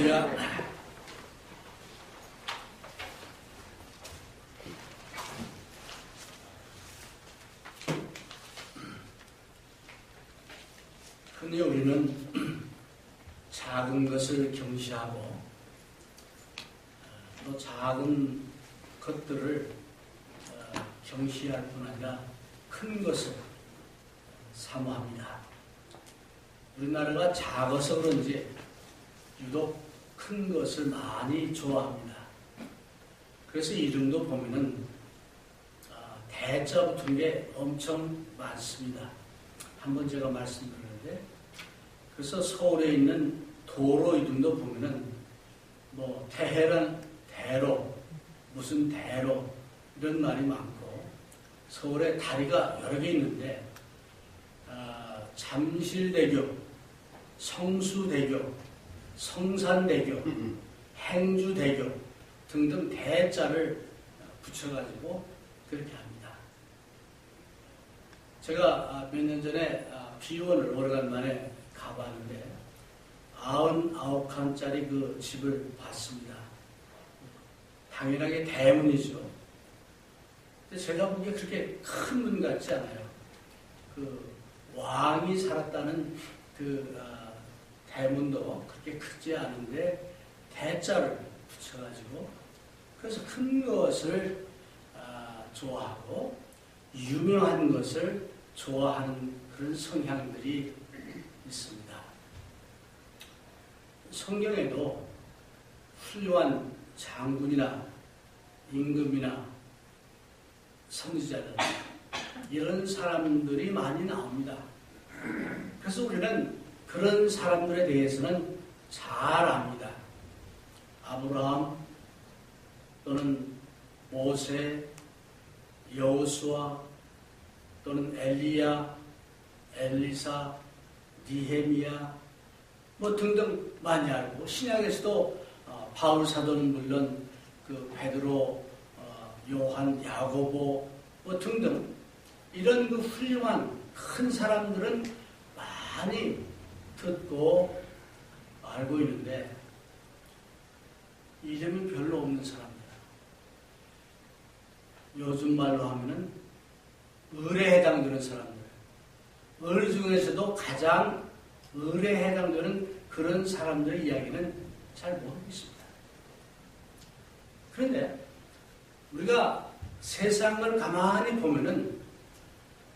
할렐루야. 흔히 우리는 작은 것을 경시하고 또 작은 것들을 경시할 뿐 아니라 큰 것을 사모합니다. 우리나라가 작아서 그런지 유독 큰 것을 많이 좋아합니다. 그래서 이름도 보면은 대자 붙은 게 엄청 많습니다. 한번 제가 말씀드렸는데, 그래서 서울에 있는 도로 이름도 보면은 뭐 테헤란 대로, 무슨 대로 이런 말이 많고, 서울에 다리가 여러 개 있는데 잠실대교, 성수대교, 성산대교, 행주대교 등등 대자를 붙여가지고 그렇게 합니다. 제가 몇 년 전에 비원을 오래간만에 가봤는데 99칸짜리 그 집을 봤습니다. 당연하게 대문이죠. 근데 제가 보기에 그렇게 큰 문 같지 않아요. 그 왕이 살았다는 그 대문도 그렇게 크지 않은데 대자를 붙여가지고, 그래서 큰 것을 좋아하고 유명한 것을 좋아하는 그런 성향들이 있습니다. 성경에도 훌륭한 장군이나 임금이나 선지자들, 이런 사람들이 많이 나옵니다. 그래서 우리는 그런 사람들에 대해서는 잘 압니다. 아브라함 또는 모세, 여호수아 또는 엘리야, 엘리사, 니헤미야 뭐 등등 많이 알고, 신약에서도 바울 사도는 물론 그 베드로, 요한, 야고보 뭐 등등 이런 그 훌륭한 큰 사람들은 많이 듣고 알고 있는데 이름이 별로 없는 사람들, 요즘 말로 하면은 을에 해당되는 사람들, 을 중에서도 가장 을에 해당되는 그런 사람들의 이야기는 잘 모르겠습니다. 그런데 우리가 세상을 가만히 보면은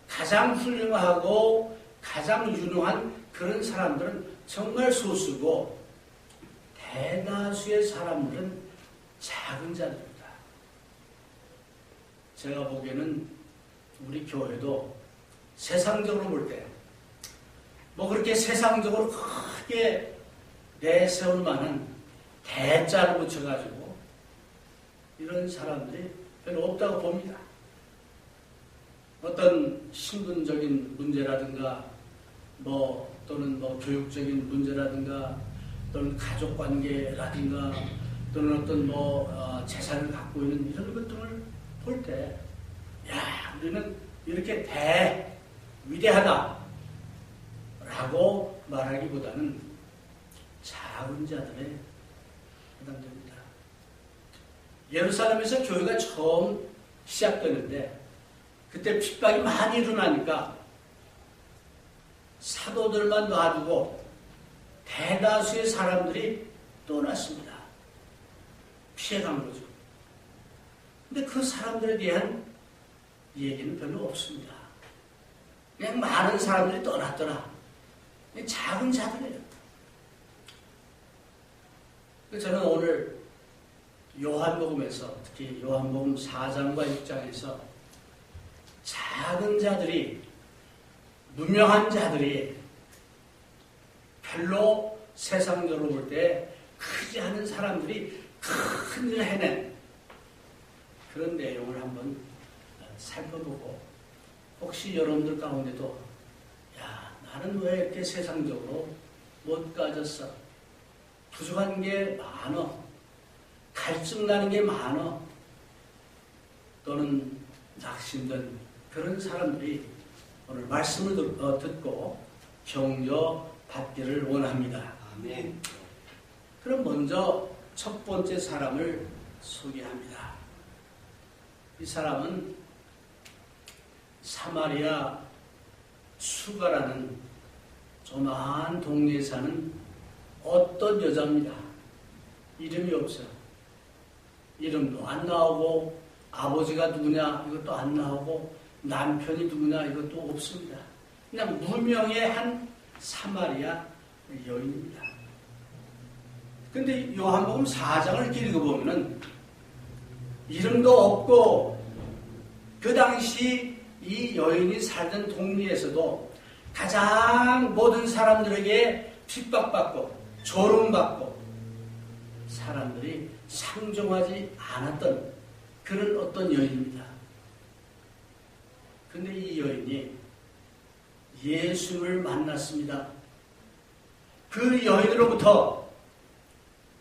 가장 훌륭하고 가장 유능한 그런 사람들은 정말 소수고, 대다수의 사람들은 작은 자들입니다. 제가 보기에는 우리 교회도 세상적으로 볼 때 뭐 그렇게 세상적으로 크게 내세울 만한 대자를 붙여가지고 이런 사람들이 별로 없다고 봅니다. 어떤 신분적인 문제라든가 뭐 또는 뭐 교육적인 문제라든가 또는 가족관계라든가 또는 어떤 뭐 재산을 갖고 있는 이런 것들을 볼 때, 야, 우리는 이렇게 위대하다 라고 말하기보다는 작은 자들에 해당됩니다. 예루살렘에서 교회가 처음 시작되는데 그때 핍박이 많이 일어나니까 사도들만 놔두고 대다수의 사람들이 떠났습니다. 피해간 거죠. 근데 그 사람들에 대한 얘기는 별로 없습니다. 그냥 많은 사람들이 떠났더라. 작은 자들이에요. 저는 오늘 요한복음에서, 특히 요한복음 4장과 6장에서 작은 자들이, 무명한 자들이 별로 세상적으로 볼 때 크지 않은 사람들이 큰 일을 해낸 그런 내용을 한번 살펴보고, 혹시 여러분들 가운데도 야, 나는 왜 이렇게 세상적으로 못 가졌어? 부족한 게 많어. 갈증나는 게 많어. 또는 낙심된 그런 사람들이 오늘 말씀을 듣고 격려 받기를 원합니다. 아멘. 그럼 먼저 첫 번째 사람을 소개합니다. 이 사람은 사마리아 수가라는 조그마한 동네에 사는 어떤 여자입니다. 이름이 없어요. 이름도 안 나오고 아버지가 누구냐 이것도 안 나오고 남편이 누구냐 이것도 없습니다. 그냥 무명의 한 사마리아 여인입니다. 근데 요한복음 4장을 이렇게 읽어보면은 이름도 없고 그 당시 이 여인이 살던 동네에서도 가장 모든 사람들에게 핍박받고 조롱받고 사람들이 상종하지 않았던 그런 어떤 여인입니다. 근데 이 여인이 예수를 만났습니다. 그 여인으로부터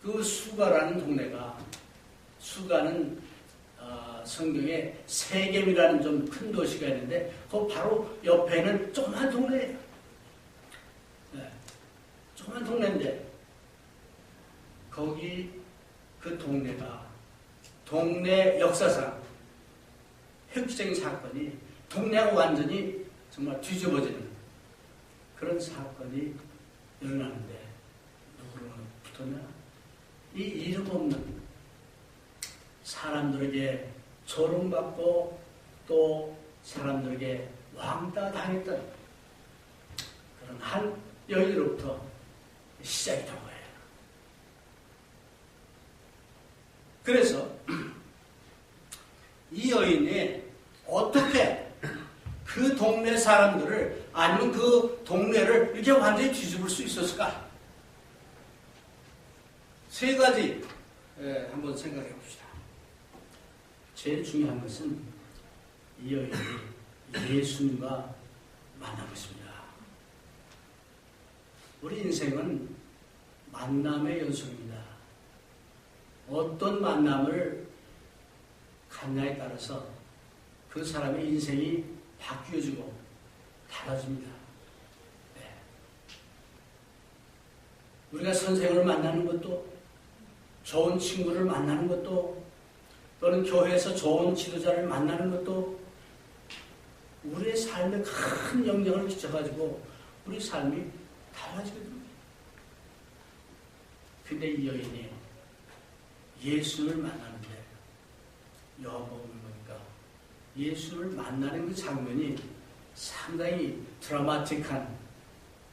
그 수가라는 동네가, 수가는 성경에 세겜이라는 좀 큰 도시가 있는데 그 바로 옆에는 조그만 동네예요. 네, 조그만 동네인데 거기 그 동네가 동네 역사상 획기적인 사건이 동네가 완전히 정말 뒤집어지는 그런 사건이 일어나는데 누구로부터냐? 이 이름 없는 사람들에게 조롱받고 또 사람들에게 왕따 당했던 그런 한 여인으로부터 시작이 된 거예요. 그래서 이 여인이 어떻게 그 동네 사람들을 아니면 그 동네를 이렇게 완전히 뒤집을 수 있었을까? 세 가지 한번 생각해 봅시다. 제일 중요한 것은 이 여인이 예수님과 만난 것입니다. 우리 인생은 만남의 연속입니다. 어떤 만남을 갖냐에 따라서 그 사람의 인생이 바뀌어지고 달라집니다. 네. 우리가 선생을 만나는 것도, 좋은 친구를 만나는 것도, 또는 교회에서 좋은 지도자를 만나는 것도 우리의 삶에 큰 영향을 끼쳐가지고 우리 삶이 달라지게 됩니다. 근데 이 여인이 예수를 만나는데 요한복음을 보니까 예수를 만나는 그 장면이 상당히 드라마틱한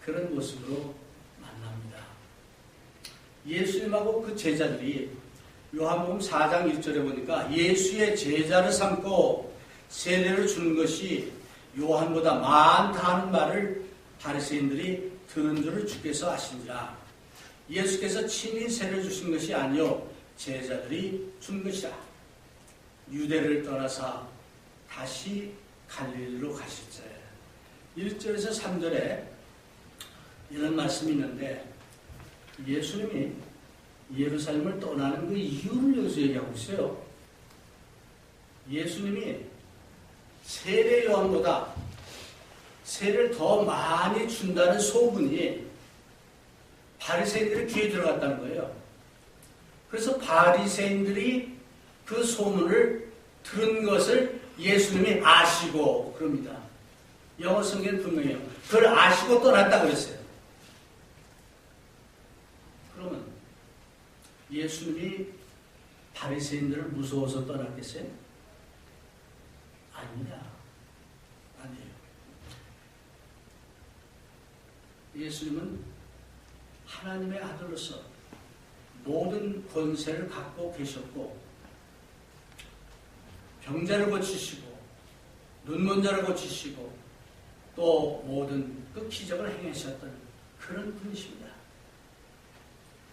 그런 모습으로 만납니다. 예수님하고 그 제자들이 요한복음 4장 1절에 보니까 예수의 제자를 삼고 세례를 주는 것이 요한보다 많다 하는 말을 바리새인들이 들은 줄을 주께서 아시니라. 예수께서 친히 세례를 주신 것이 아니요 제자들이 준 것이라. 유대를 떠나사 다시 갈릴리로 가실세. 1절에서 3절에 이런 말씀이 있는데 예수님이 예루살렘을 떠나는 그 이유를 여기서 얘기하고 있어요. 예수님이 세례 요한보다 세례를 더 많이 준다는 소문이 바리새인들의 귀에 들어갔다는 거예요. 그래서 바리새인들이 그 소문을 들은 것을 예수님이 아시고 그럽니다. 영어 성경은 분명해요. 그걸 아시고 떠났다고 그랬어요. 그러면 예수님이 바리새인들을 무서워서 떠났겠어요? 아니야. 아니에요. 예수님은 하나님의 아들로서 모든 권세를 갖고 계셨고 병자를 고치시고 눈먼 자를 고치시고 또 모든 그 기적을 행하셨던 그런 분이십니다.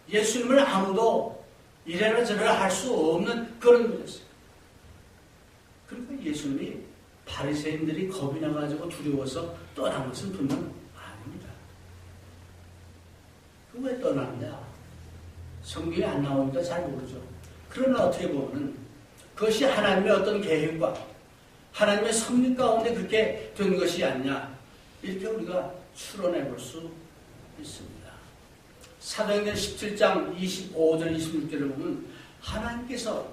예수님을 아무도 이래라 저래라 할 수 없는 그런 분이었어요. 그리고 예수님이 바리새인들이 겁이 나가지고 두려워서 떠난 것은 분명 아닙니다. 그 왜 떠났냐? 성경에 안 나오니까 잘 모르죠. 그러나 어떻게 보면 그것이 하나님의 어떤 계획과 하나님의 섭리 가운데 그렇게 된 것이 아니냐 이렇게 우리가 추론해 볼 수 있습니다. 사도행전 17장 25절 26절을 보면 하나님께서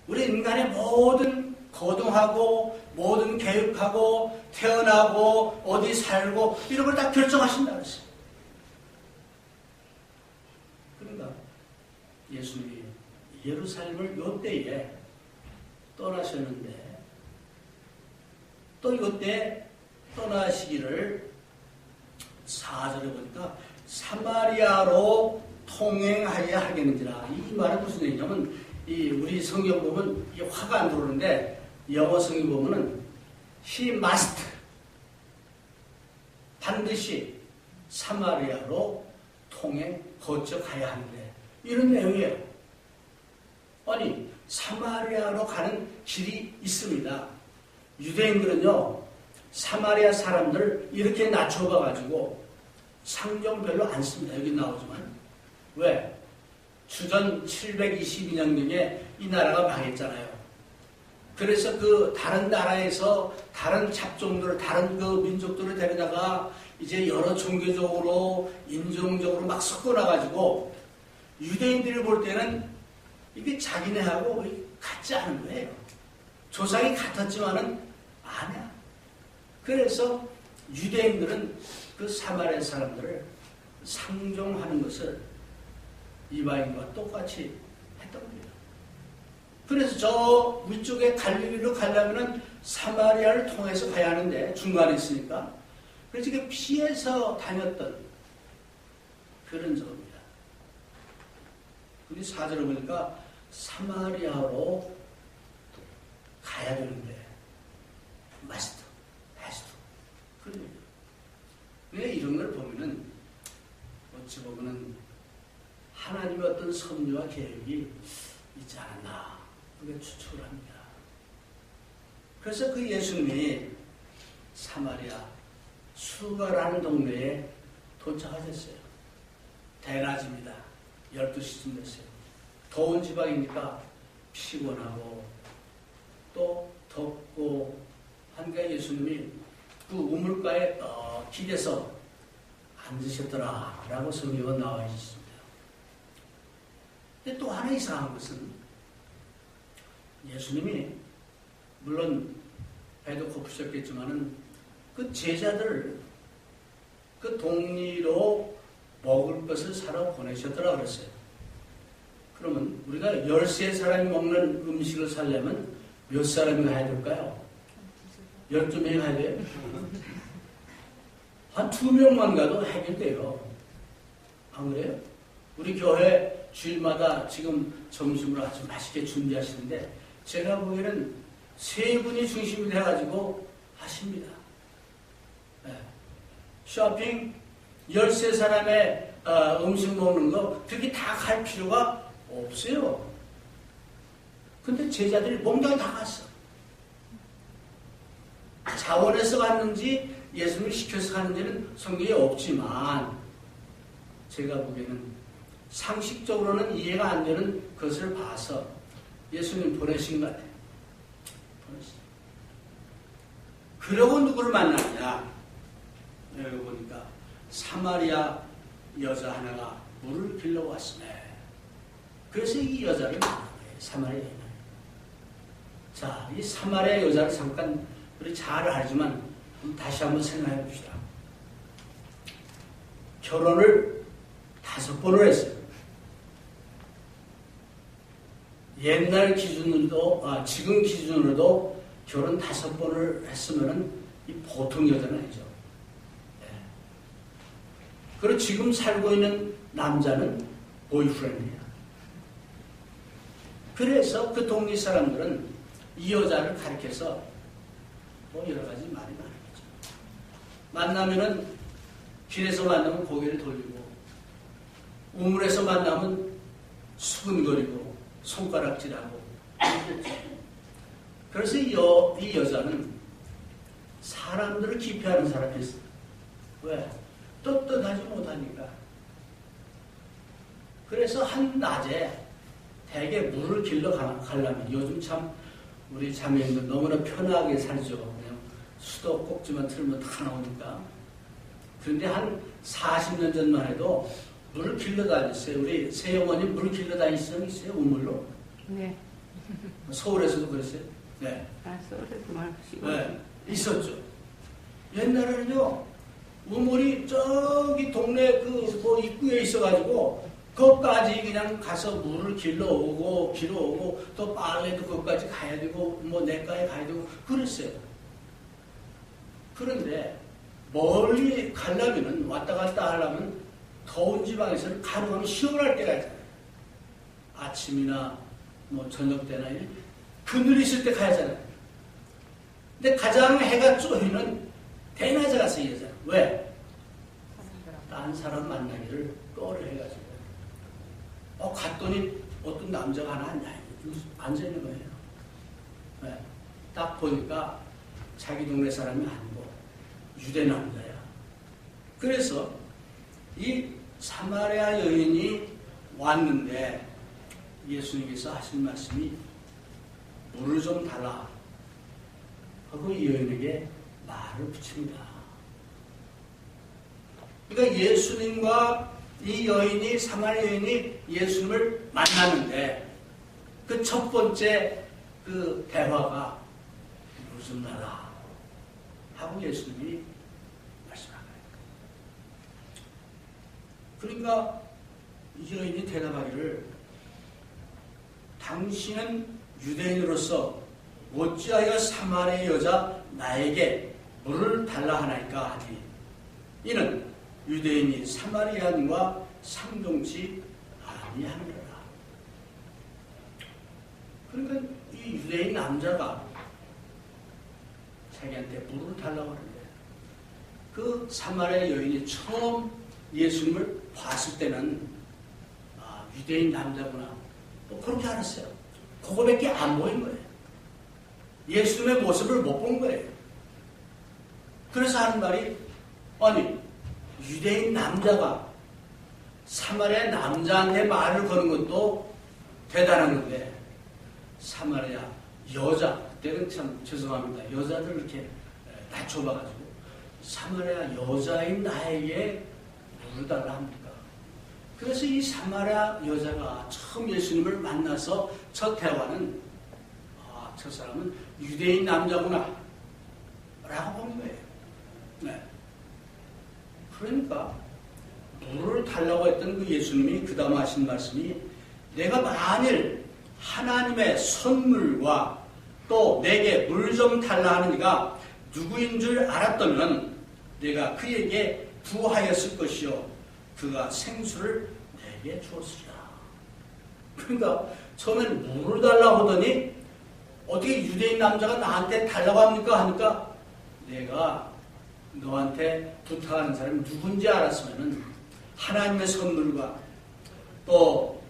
우리 인간의 모든 거동하고 모든 계획하고 태어나고 어디 살고 이런 걸 다 결정하신다 그랬어요. 그러니까 예수님이 예루살렘을 요때에 떠나셨는데 또 요때 떠나시기를 4절에 보니까 사마리아로 통행하여야 하겠는지라. 이 말은 무슨 얘기냐면 우리 성경 보면 이 화가 안 들어오는데 영어 성경 보면은 he must 반드시 사마리아로 거쳐가야 하는데 이런 내용이에요. 아니 사마리아로 가는 길이 있습니다. 유대인들은요 사마리아 사람들을 이렇게 낮춰봐가지고 상종 별로 안 씁니다. 여기 나오지만 왜? 주전 722년경에 이 나라가 망했잖아요. 그래서 그 다른 나라에서 다른 잡종들, 다른 그 민족들을 데려다가 이제 여러 종교적으로, 인종적으로 막 섞어놔가지고 유대인들이 볼 때는 이게 자기네하고 같지 않은 거예요. 조상이 같았지만은 아니야. 그래서 유대인들은 그 사마리아 사람들을 상종하는 것을 이방인과 똑같이 했던 거예요. 그래서 저 위쪽에 갈릴리로 가려면 사마리아를 통해서 가야 하는데 중간에 있으니까 그래서 이게 피해서 다녔던 그런 적입니다. 근데 4절을 보니까 사마리아로 가야 되는데 must, has to 그런 얘기예요. 근데 이런 걸 보면은 어찌 보면은 하나님의 어떤 섭리와 계획이 있지 않았나 그게 추측을 합니다. 그래서 그 예수님이 사마리아 수가라는 동네에 도착하셨어요. 대낮입니다. 12시쯤 됐어요. 더운 지방이니까 피곤하고 또 덥고 하니까 예수님이 그 우물가에 기대서 앉으셨더라 라고 성경에 나와 있습니다. 근데 또 하나 이상한 것은 예수님이 물론 배도 고프셨겠지만은 그 제자들 그 동리로 먹을 것을 사러 보내셨더라 그랬어요. 그러면 우리가 13사람이 먹는 음식을 사려면 몇 사람이 가야 될까요? 12명이 가야 돼요? 한 2명만 가도 해결돼요. 안 그래요? 우리 교회 주일마다 지금 점심을 아주 맛있게 준비하시는데 제가 보기에는 3분이 중심이 돼가지고 하십니다. 네. 쇼핑 13사람의 음식 먹는 거 그렇게 다 갈 필요가 없어요. 근데 제자들이 몽땅 다 갔어. 자원해서 갔는지 예수님을 시켜서 갔는지는 성경에 없지만 제가 보기에는 상식적으로는 이해가 안 되는 것을 봐서 예수님 보내신 것 같아요. 그러고 누구를 만났냐? 여기 보니까 사마리아 여자 하나가 물을 길러왔으며 그래서 이 여자를 만난 거예요. 사마리아 여자. 자, 이 사마리아 여자를 잠깐 우리 잘 알지만 다시 한번 생각해 봅시다. 결혼을 5번을 했어요. 옛날 기준으로도, 지금 기준으로도 결혼 5번을 했으면은 이 보통 여자는 아니죠. 네. 그리고 지금 살고 있는 남자는 보이프렌드야. 그래서 그 동네 사람들은 이 여자를 가리켜서 뭐 여러 가지 말이 많은 거죠. 만나면은 길에서 만나면 고개를 돌리고 우물에서 만나면 수근거리고 손가락질하고 그래서 이 여자는 사람들을 기피하는 사람이었어요. 왜? 떳떳하지 못하니까. 그래서 한 낮에 대개 물을 길러 가려면 요즘 참 우리 자매님들 너무나 편하게 살죠. 그냥 수도꼭지만 틀면 다 나오니까. 그런데 한 40년 전만 해도 물을 길러 다녔어요. 우리 새어머니 물 길러 다니시는 분 있어요? 우물로? 네. 서울에서도 그랬어요? 네. 서울에도 말고 네. 있었죠. 옛날에는요, 우물이 저기 동네 그 뭐 입구에 있어가지고, 거기까지 그냥 가서 물을 길러오고, 또 빨래도 거기까지 가야 되고, 뭐 내과에 가야 되고, 그랬어요. 그런데, 멀리 가려면은, 왔다 갔다 하려면, 더운 지방에서는 가능하면 시원할 때가 있잖아요. 아침이나, 뭐 저녁 때나, 그늘이 있을 때 가야잖아요. 근데 가장 해가 쪼이는 대낮에 가서 얘기하잖아요. 왜? 딴 사람 만나기를 꺼려해가지고. 갔더니 어떤 남자가 하나 앉아있는 거예요. 네. 딱 보니까 자기 동네 사람이 아니고 유대 남자야. 그래서 이 사마리아 여인이 왔는데 예수님께서 하신 말씀이 물을 좀 달라 하고 이 여인에게 말을 붙입니다. 그러니까 예수님과 이 여인이, 사마리아 여인이 예수님을 만나는데 그 첫 번째 그 대화가 물을 좀 달라 하고 예수님이 말씀한 거예요. 그러니까 이 여인이 대답하기를 당신은 유대인으로서 어찌하여 사마리아 여자 나에게 물을 달라 하나이까 하니 이는 유대인이 사마리아인과 상종치 아니하느라. 그러니까 이 유대인 남자가 자기한테 물을 달라고 하는데 그 사마리아 여인이 처음 예수님을 봤을 때는 유대인 남자구나 뭐 그렇게 알았어요. 그거밖에 안 보인 거예요. 예수님의 모습을 못 본 거예요. 그래서 하는 말이 아니 유대인 남자가 사마리아 남자한테 말을 거는 것도 대단한 건데 사마리아 여자 그때는 참 죄송합니다. 여자들 이렇게 낮춰봐가지고 사마리아 여자인 나에게 물을 달라 합니까? 그래서 이 사마리아 여자가 처음 예수님을 만나서 첫 대화는 저 사람은 유대인 남자구나 라고 본 거예요. 네. 그러니까 물을 달라고 했던 그 예수님이 그 다음 하신 말씀이 내가 만일 하나님의 선물과 또 내게 물 좀 달라 하는 이가 누구인 줄 알았다면 내가 그에게 부하였을 것이요 그가 생수를 내게 주었으리라. 그러니까 처음엔 물을 달라고 하더니 어떻게 유대인 남자가 나한테 달라고 합니까? 하니까 내가 너한테 부탁하는 사람이 누군지 알았으면 하나님의 선물과 또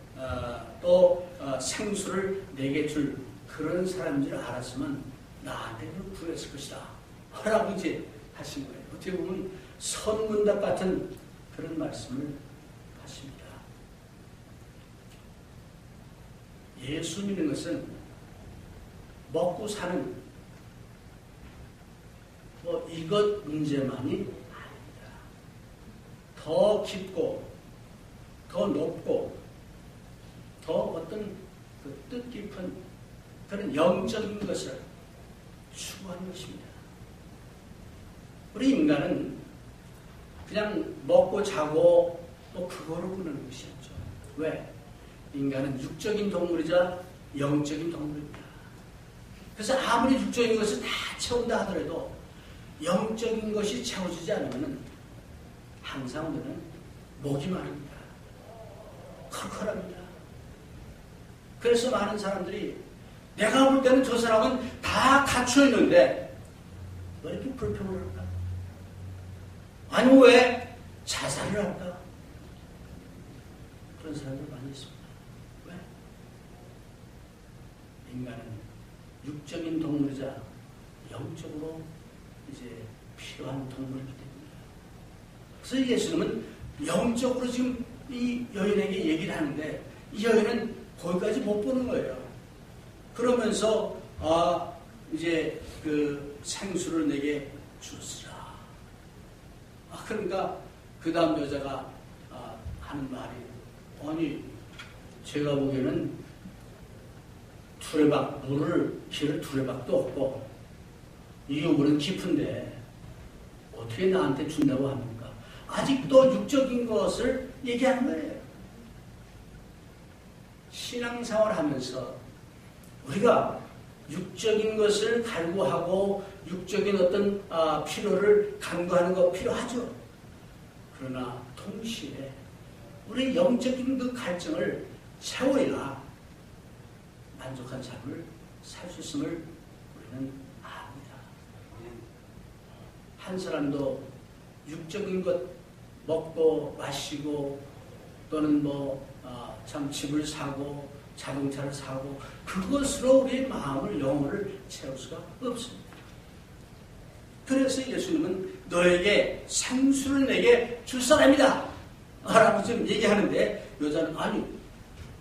생수를 내게 줄 그런 사람인 줄 알았으면 나한테 구했을 것이다. 라고 이제 하신 거예요. 어떻게 보면 선문답 같은 그런 말씀을 하십니다. 예수 믿는 것은 먹고 사는 뭐 이것 문제만이 아닙니다. 더 깊고 더 높고 더 어떤 그 뜻깊은 그런 영적인 것을 추구하는 것입니다. 우리 인간은 그냥 먹고 자고 또 그거로 꾸는 것이었죠. 왜? 인간은 육적인 동물이자 영적인 동물입니다. 그래서 아무리 육적인 것을 다 채운다 하더라도 영적인 것이 채워지지 않으면 항상 우리는 목이 마릅니다. 컬컬합니다. 그래서 많은 사람들이 내가 볼 때는 저 사람은 다 갖춰 있는데 왜 이렇게 불평을 할까? 아니 왜 자살을 할까? 그런 사람들 많이 있습니다. 왜? 인간은 육적인 동물이자 영적으로 이제 필요한 동물이기 때문이에요. 그래서 예수님은 영적으로 지금 이 여인에게 얘기를 하는데 이 여인은 거기까지 못 보는 거예요. 그러면서 이제 그 생수를 내게 주시라. 그러니까 그 다음 여자가 하는 말이, 아니 제가 보기에는 두레박, 길을 두레박도 없고 이 유물은 깊은데 어떻게 나한테 준다고 합니까? 아직도 육적인 것을 얘기하는 거예요. 신앙생활 하면서 우리가 육적인 것을 갈구하고 육적인 어떤 필요를 간구하는 거 필요하죠. 그러나 동시에 우리 영적인 그 갈증을 채워야 만족한 삶을 살 수 있음을 우리는 압니다. 한 사람도 육적인 것 먹고 마시고 또는 참 집을 사고 자동차를 사고 그것으로 우리의 마음을 영혼을 채울 수가 없습니다. 그래서 예수님은 너에게 생수를 내게 줄 사람이다 라고 지금 얘기하는데 여자는 아니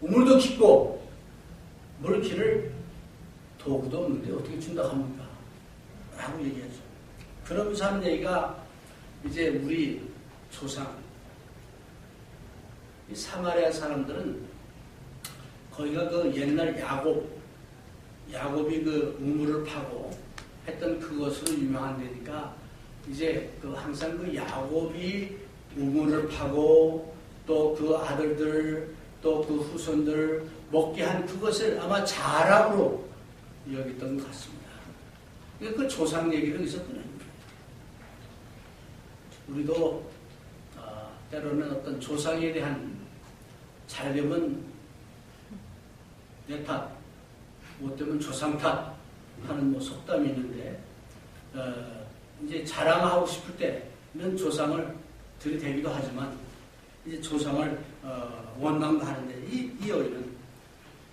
우물도 깊고 물길을 도구도 없는데 어떻게 준다고 합니까? 라고 얘기하죠. 그러면서 하는 얘기가 이제 우리 조상 이 사마리아 사람들은 거기가 그 옛날 야곱이 그 우물을 파고 했던 그것으로 유명한 데니까 이제 그 항상 그 야곱이 우물을 파고 또 그 아들들 또 그 후손들 먹게 한 그것을 아마 자랑으로 여겼던 것 같습니다. 그 조상 얘기를 여기서 꺼냅니다. 우리도 때로는 어떤 조상에 대한 잘되면 내 탓, 못되면 조상 탓 하는 속담이 있는데 이제 자랑하고 싶을 때는 조상을 들이대기도 하지만 이제 조상을 원망도 하는데 이 여인은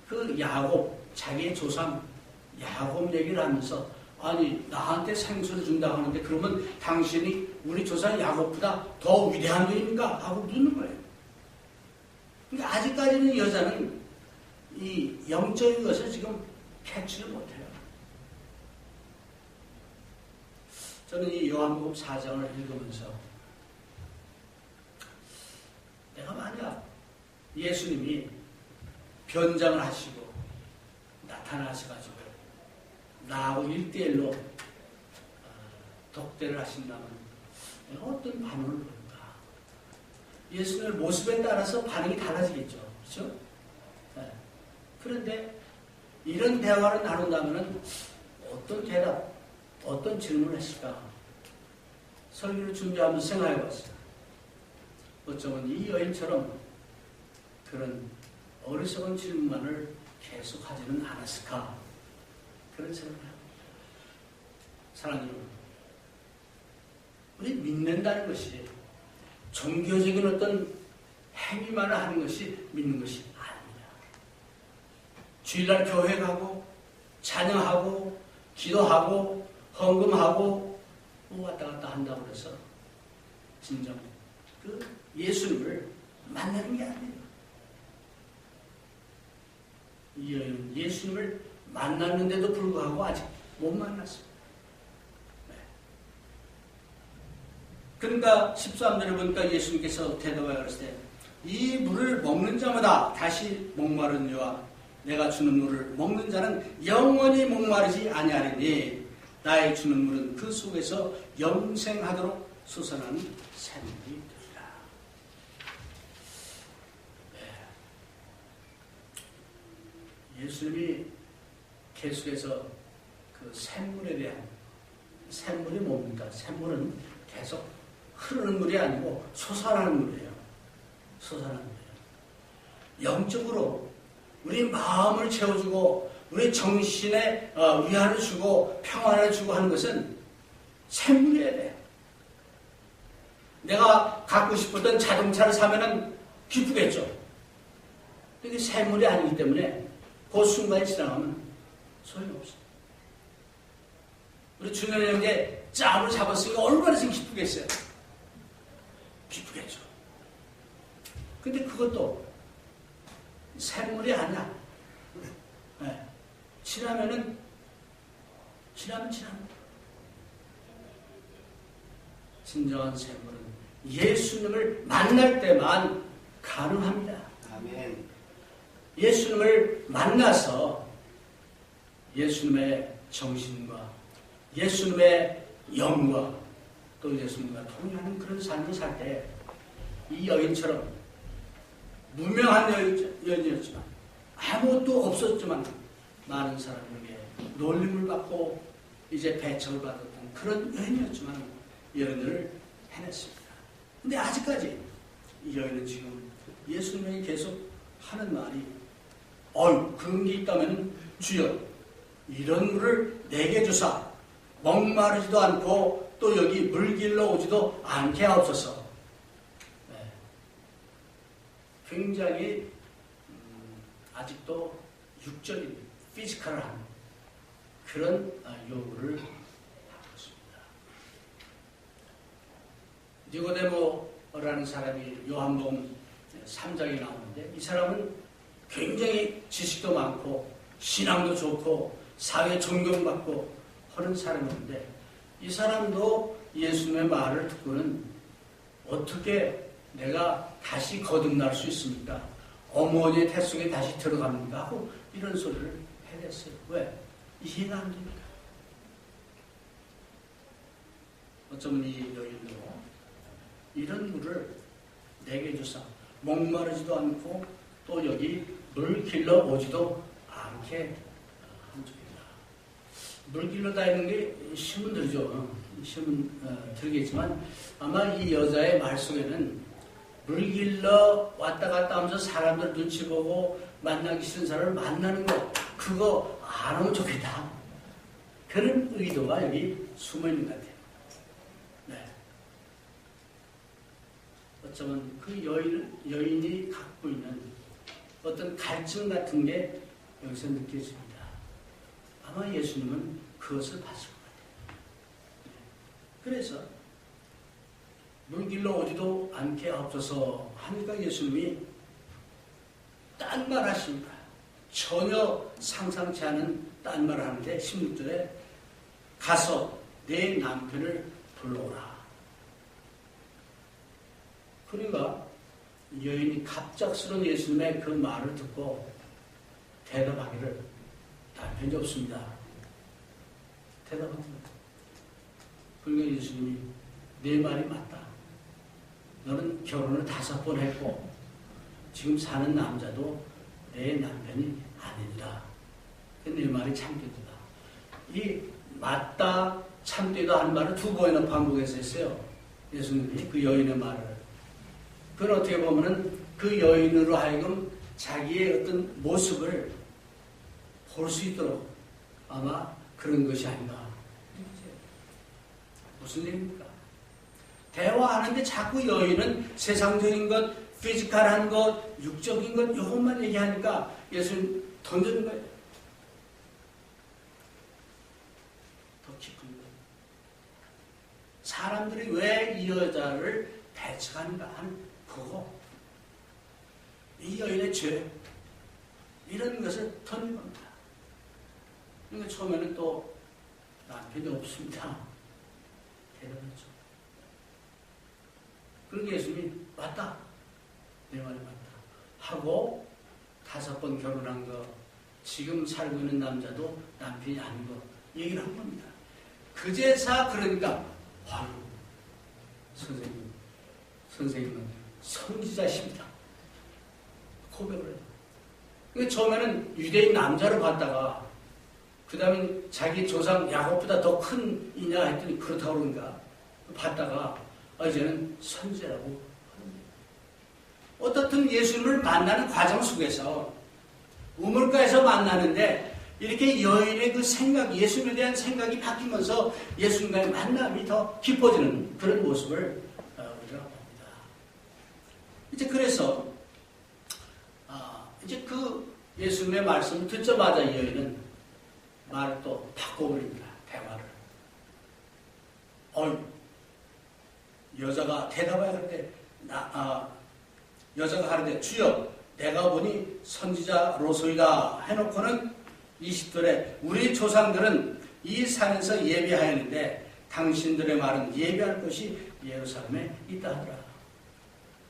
그 자기의 조상 야곱 얘기를 하면서 아니 나한테 생수를 준다고 하는데 그러면 당신이 우리 조상 야곱보다 더 위대한 분인가 하고 묻는 거예요. 그러니까 아직까지는 여자는 이 영적인 것을 지금 캐치를 못해요. 저는 이 요한복음 4장을 읽으면서 내가 만약 예수님이 변장을 하시고 나타나셔가지고 나하고 1대1로 독대를 하신다면 내가 어떤 반응을 보일까? 예수님의 모습에 따라서 반응이 달라지겠죠. 그렇죠? 네. 그런데 이런 대화를 나눈다면 어떤 대답, 어떤 질문을 했을까? 설교를 준비하면서 생각해봤어요. 어쩌면 이 여인처럼 그런 어리석은 질문만을 계속하지는 않았을까? 그런 생각을 합니다. 사랑하는 여러분, 우리 믿는다는 것이 종교적인 어떤 행위만을 하는 것이 믿는 것이 아닙니다. 주일날 교회 가고 찬양하고 기도하고 헌금하고 왔다 갔다 한다고 해서 진정 그 예수님을 만나는 게 아니에요. 이 여인은 예수님을 만났는데도 불구하고 아직 못 만났습니다. 네. 그러니까 13절에 보니까 예수님께서 대답하여 가르치되 이 물을 먹는 자마다 다시 목마른 이와 내가 주는 물을 먹는 자는 영원히 목마르지 아니하리니 나의 주는 물은 그 속에서 영생하도록 솟아나는 샘물이 되리라. 네. 예수님이 계속해서 그 샘물에 대한 샘물이 뭡니까? 샘물은 계속 흐르는 물이 아니고 솟아나는 물이에요. 솟아나는 물이에요. 영적으로 우리 마음을 채워주고 우리 정신에 위안을 주고 평안을 주고 하는 것은 샘물이어야 돼. 내가 갖고 싶었던 자동차를 사면은 기쁘겠죠. 이게 샘물이 아니기 때문에 그 순간이 지나가면 소용없어. 우리 중년의 형제 짬을 잡았으니까 얼마나 지금 기쁘겠어요. 기쁘겠죠. 근데 그것도 샘물이 아니야. 네. 지나면 진정한 샘물은 예수님을 만날 때만 가능합니다. 아멘. 예수님을 만나서 예수님의 정신과 예수님의 영과 또 예수님과 통일하는 그런 삶을 살 때 이 여인처럼 무명한 여인이었지만 아무것도 없었지만 많은 사람에게 놀림을 받고 이제 배척을 받았던 그런 여인이었지만 이런 일을 해냈습니다. 근데 아직까지 이 여인은 지금 예수님이 계속 하는 말이 그런 게 있다면 주여 이런 물을 내게 주사 목마르지도 않고 또 여기 물 길러 오지도 않게 하옵소서. 네. 굉장히 아직도 육적인 피지컬한 그런 요구를 하고 있습니다. 니고데모라는 사람이 요한복음 3장에 나오는데 이 사람은 굉장히 지식도 많고 신앙도 좋고 사회 존경받고 하는 사람인데 이 사람도 예수님의 말을 듣고는 어떻게 내가 다시 거듭날 수 있습니까? 어머니의 태 속에 다시 들어갑니까? 하고 이런 소리를 해냈어요. 왜? 이해가 안 됩니다. 어쩌면 이 여인도 이런 물을 내게 주사 목마르지도 않고 또 여기 물 길러 오지도 않게 한 적이다. 물 길러 다니는 게 힘은 들죠. 힘은 들겠지만 아마 이 여자의 말 속에는 물 길러 왔다 갔다 하면서 사람들 눈치 보고 만나기 싫은 사람을 만나는 거 그거 안 하면 좋겠다. 그런 의도가 여기 숨어 있는 것 같아요. 네. 어쩌면 그 여인이 갖고 있는 어떤 갈증 같은 게 여기서 느껴집니다. 아마 예수님은 그것을 봤을 것 같아요. 그래서 물 길러 오지도 않게 하옵소서 하니까 예수님이 딴 말 하십니다. 전혀 상상치 않은 딴 말을 하는데 16절에 가서 내 남편을 불러오라. 그러니까 여인이 갑작스러운 예수님의 그 말을 듣고 대답하기를 남편이 없습니다. 대답합니다. 그러니까 예수님이 내 말이 맞다. 너는 결혼을 5번 했고 지금 사는 남자도 내 남편이 아니니라. 내 말이 참되다. 이 맞다 참되다 하는 말을 2번이나 반복해서 했어요. 예수님이 그 여인의 말을. 그건 어떻게 보면은 그 여인으로 하여금 자기의 어떤 모습을 볼 수 있도록 아마 그런 것이 아닌가. 무슨 얘기입니까? 대화하는데 자꾸 여인은 세상적인 것, 피지컬한 것, 육적인 것 이것만 얘기하니까 예수님 던지는 거예요. 더 깊은 것. 사람들이 왜 이 여자를 배척하는가 하는 그거. 이 여인의 죄. 이런 것을 던진 겁니다. 그러니까 처음에는 또 남편이 없습니다. 대답했죠. 그러니까 예수님이 맞다. 내 말이 맞다. 하고 5번 결혼한 거 지금 살고 있는 남자도 남편이 아닌 거 얘기를 한 겁니다. 그제서 그러니까 선생님은 선지자십니다. 고백을 해요. 그러니까 처음에는 유대인 남자를 봤다가 그 다음에 자기 조상 야곱보다 더 큰 이냐 했더니 그렇다고 그러니까 봤다가 이제는 선지자라고 합니다. 어떻든 예수님을 만나는 과정 속에서 우물가에서 만나는데 이렇게 여인의 그 생각, 예수님에 대한 생각이 바뀌면서 예수님과의 만남이 더 깊어지는 그런 모습을 우리가 봅니다. 이제 그래서 이제 그 예수님의 말씀을 듣자마자 이 여인은 말을 또 바꿔버립니다. 대화를. 여자가 대답해야 할 때, 여자가 하는데, 주여, 내가 보니 선지자로소이다 해놓고는 20절에 우리 조상들은 이 산에서 예배하였는데 당신들의 말은 예배할 곳이 예루살렘에 있다 하더라.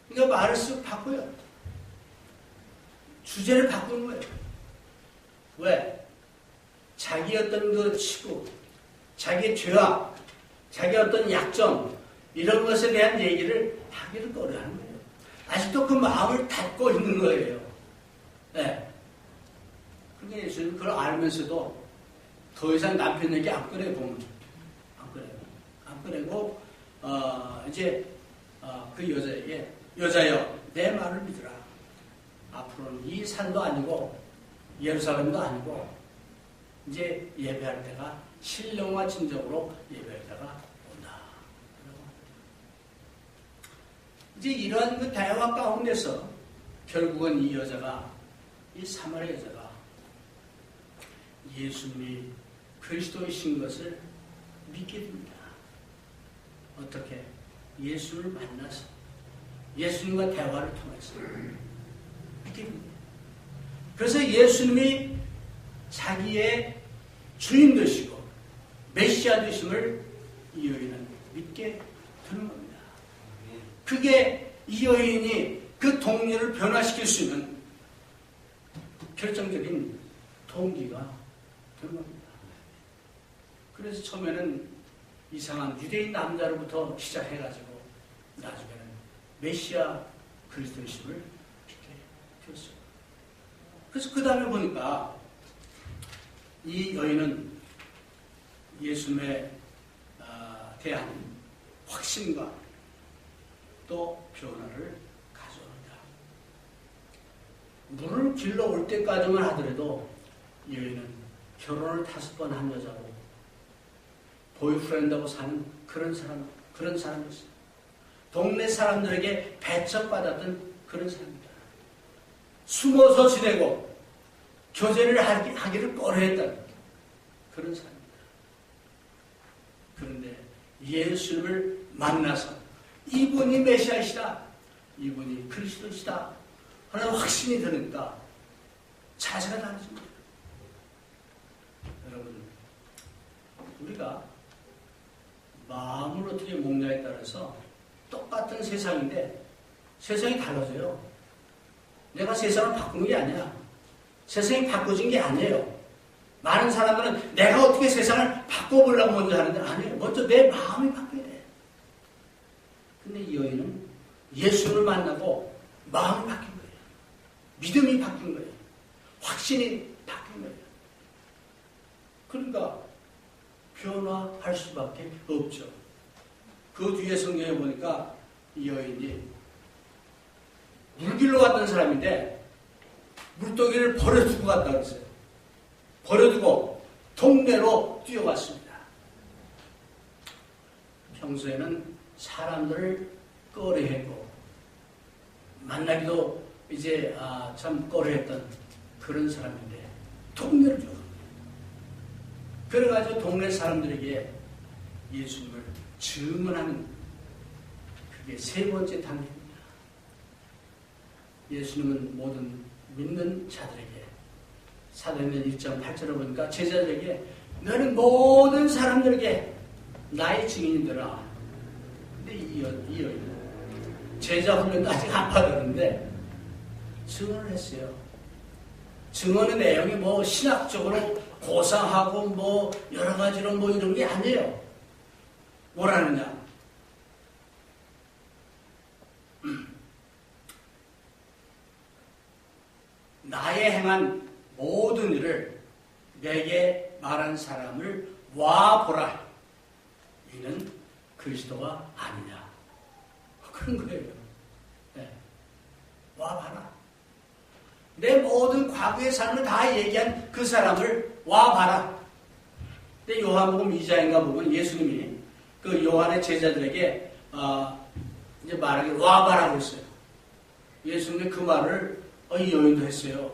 그러니까 말을 쓱 바꿔요. 주제를 바꾸는 거예요. 왜? 자기 어떤 그 치고, 자기의 죄악, 자기 어떤 약점, 이런 것에 대한 얘기를 하기를 꺼려하는 거예요. 아직도 그 마음을 닫고 있는 거예요. 네. 그러니까 예수님 그걸 알면서도 더 이상 남편에게 안 꺼내보면, 안 꺼내고, 이제, 그 여자에게, 여자여, 내 말을 믿으라. 앞으로는 이 산도 아니고, 예루살렘도 아니고, 이제 예배할 때가 신령과 진정으로 예배할 때가 온다. 이제 이러한 그 대화 가운데서 결국은 이 여자가, 이 사마리아 여자가 예수님이 그리스도이신 것을 믿게 됩니다. 어떻게? 예수를 만나서 예수님과 대화를 통해서 믿게 됩니다. 그래서 예수님이 자기의 주인 되시고 메시아 되심을 이 여인은 믿게 되는 겁니다. 그게 이 여인이 그 동료를 변화시킬 수 있는 결정적인 동기가 되는 겁니다. 그래서 처음에는 이상한 유대인 남자로부터 시작해가지고 나중에는 메시아 그리스도이심을 믿게 되었어요. 그래서 그 다음에 보니까 이 여인은 예수님에 대한 확신과 또 변화를 가져옵니다. 물을 길러 올 때까지만 하더라도 이 여인은 결혼을 5번 한 여자고 보이프렌드하고 사는 그런 사람이었어요. 동네 사람들에게 배척받았던 그런 사람입니다. 숨어서 지내고 교제를 하기를 꺼려했던 그런 사람입니다. 그런데 예수님을 만나서 이분이 메시아이시다, 이분이 그리스도시다 하는 확신이 드니까 자세가 다르습니다. 여러분, 우리가 마음을 어떻게 먹냐에 따라서 똑같은 세상인데 세상이 달라져요. 내가 세상을 바꾸는 게 아니야. 세상이 바꿔진 게 아니에요. 많은 사람들은 내가 어떻게 세상을 바꿔보려고 먼저 하는데 아니에요. 먼저 내 마음이 바뀌어야 돼. 근데 이 여인은 예수를 만나고 마음이 바뀐 거예요. 믿음이 바뀐 거예요. 확신이 바뀐 거예요. 그러니까 변화할 수밖에 없죠. 그 뒤에 성경에 보니까 이 여인이 물길로 갔던 사람인데 물동이를 버려두고 갔다 그랬어요. 버려두고 동네로 뛰어갔습니다. 평소에는 사람들을 꺼려했고 만나기도 이제 참 꺼려했던 그런 사람인데 동네를 뛰어갑니다. 그래가지고 동네 사람들에게 예수님을 증언하는 그게 3번째 단계입니다. 예수님은 모든 믿는 자들에게 사도행전 1장 8절을 보니까 제자들에게 너는 모든 사람들에게 나의 증인이더라. 근데 이 여인은 제자 훈련도 아직 안 받았는데 증언을 했어요. 증언의 내용이 뭐 신학적으로 고상하고 뭐 여러 가지로 뭐 이런 게 아니에요. 뭐라느냐? 나의 행한 모든 일을 내게 말한 사람을 와보라. 이는 그리스도가 아니냐. 그런 거예요. 네. 와봐라. 내 모든 과거의 삶을 다 얘기한 그 사람을 와봐라. 근데 요한복음 2장인가 보면 예수님이 그 요한의 제자들에게 이제 말하기 와봐라고 했어요. 예수님이 그 말을 이 여인도 했어요.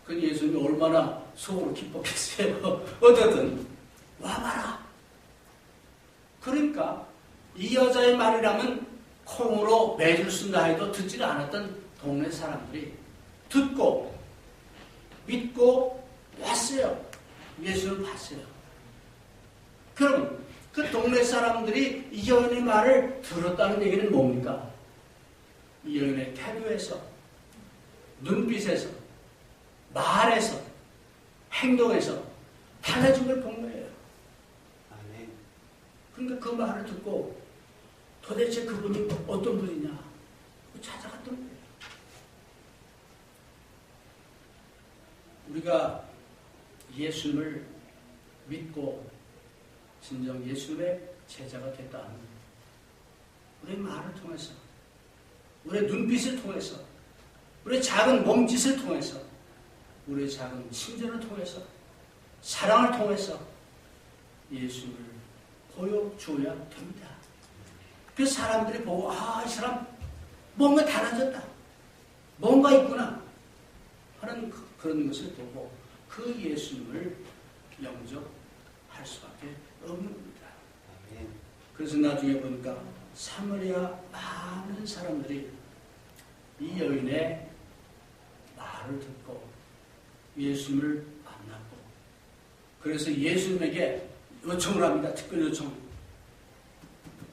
그 예수님이 얼마나 속으로 기뻤겠어요. 어쨌든 와봐라. 그러니까 이 여자의 말이라면 콩으로 매줄 쓴다 해도 듣지를 않았던 동네 사람들이 듣고 믿고 왔어요. 예수를 봤어요. 그럼 그 동네 사람들이 이 여인의 말을 들었다는 얘기는 뭡니까? 이 여인의 태도에서, 눈빛에서, 말에서, 행동에서 달라진 걸 본 거예요. 아멘. 그러니까 그 말을 듣고 도대체 그분이 어떤 분이냐 찾아갔던 거예요. 우리가 예수님을 믿고 진정 예수님의 제자가 됐다 하면 우리의 말을 통해서, 우리의 눈빛을 통해서, 우리의 작은 몸짓을 통해서, 우리의 작은 친절을 통해서, 사랑을 통해서 예수님을 보여줘야 됩니다. 그래서 사람들이 보고 이 사람 뭔가 달라졌다, 뭔가 있구나 하는 그런 것을 보고 그 예수님을 영접할 수밖에 없는 겁니다. 그래서 나중에 보니까 사마리아 많은 사람들이 이 여인의 말을 듣고 예수님을 만났고, 그래서 예수님에게 요청을 합니다. 특별 요청.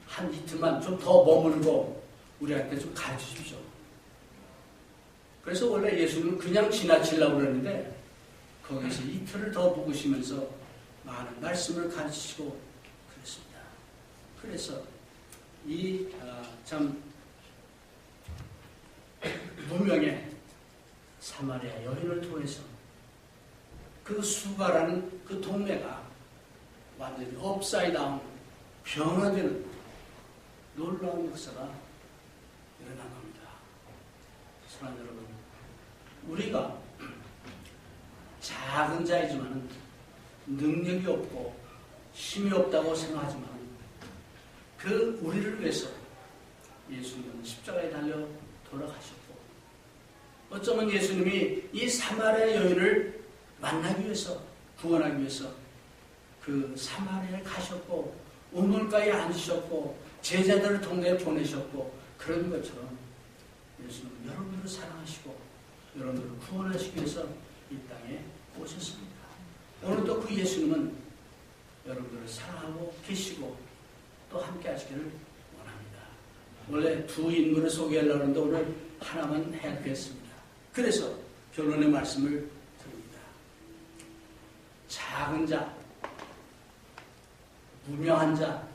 한 이틀만 좀 더 머물고 우리한테 좀 가르치십시오. 그래서 원래 예수님은 그냥 지나치려고 그러는데 거기서 이틀을 더 묵으시면서 많은 말씀을 가르치시고 그랬습니다. 그래서 이 참 무명의 사마리아 여인을 통해서 그 수가라는 그 동네가 완전히 업사이드 다운 변화되는 놀라운 역사가 일어난 겁니다. 사랑하는 여러분, 우리가 작은 자이지만 능력이 없고 힘이 없다고 생각하지만 그 우리를 위해서 예수님은 십자가에 달려 돌아가셨고, 어쩌면 예수님이 이 사마리아 여인을 만나기 위해서, 구원하기 위해서 그 사마리아에 가셨고 우물가에 앉으셨고 제자들을 동네에 보내셨고, 그런 것처럼 예수님은 여러분들을 사랑하시고 여러분들을 구원하시기 위해서 이 땅에 오셨습니다. 오늘도 그 예수님은 여러분들을 사랑하고 계시고 또 함께 하시기를 원합니다. 원래 두 인물을 소개하려고 하는데 오늘 하나만 해야 되겠습니다. 그래서 결론의 말씀을 드립니다. 작은 자, 무명한 자,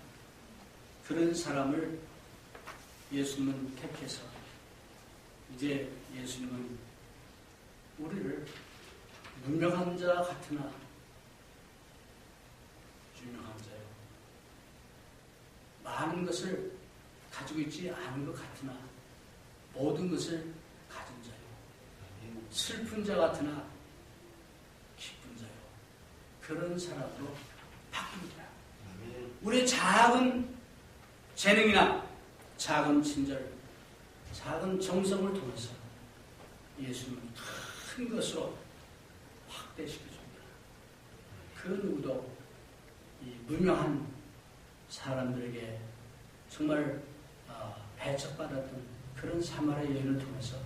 그런 사람을 예수님은 택해서 이제 예수님은 우리를 무명한 자 같으나 유명한 자요, 많은 것을 가지고 있지 않은 것 같으나 모든 것을 가진 자요, 슬픈 자 같으나 기쁜 자요, 그런 사람으로 바뀝니다. 우리의 작은 재능이나 작은 친절, 작은 정성을 통해서 예수님은 큰 것으로 확대시켜줍니다. 그 누구도 이 무명한 사람들에게 정말 배척받았던 그런 사마리아 여인을 통해서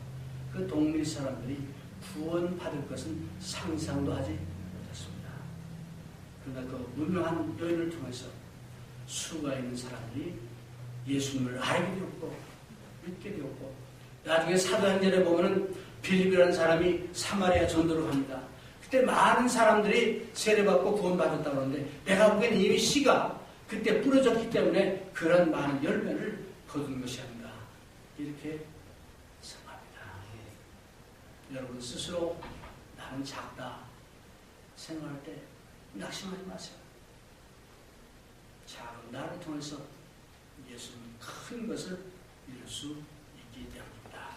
그 동네 사람들이 구원받을 것은 상상도 하지 못했습니다. 그러나 그 무명한 여인을 통해서 수가 있는 사람들이 예수님을 알게 되었고 믿게 되었고, 나중에 사도행전에 보면은 빌립이라는 사람이 사마리아 전도를 합니다. 그때 많은 사람들이 세례받고 구원받았다고 하는데 내가 보기에는 이미 씨가 그때 뿌려졌기 때문에 그런 많은 열매를 거둔 것이 아닌가 이렇게 생각합니다. 여러분 스스로 나는 작다 생각할 때 낙심하지 마세요. 작은 나를 통해서 예수님은 큰 것을 이룰 수 있기 때문입니다.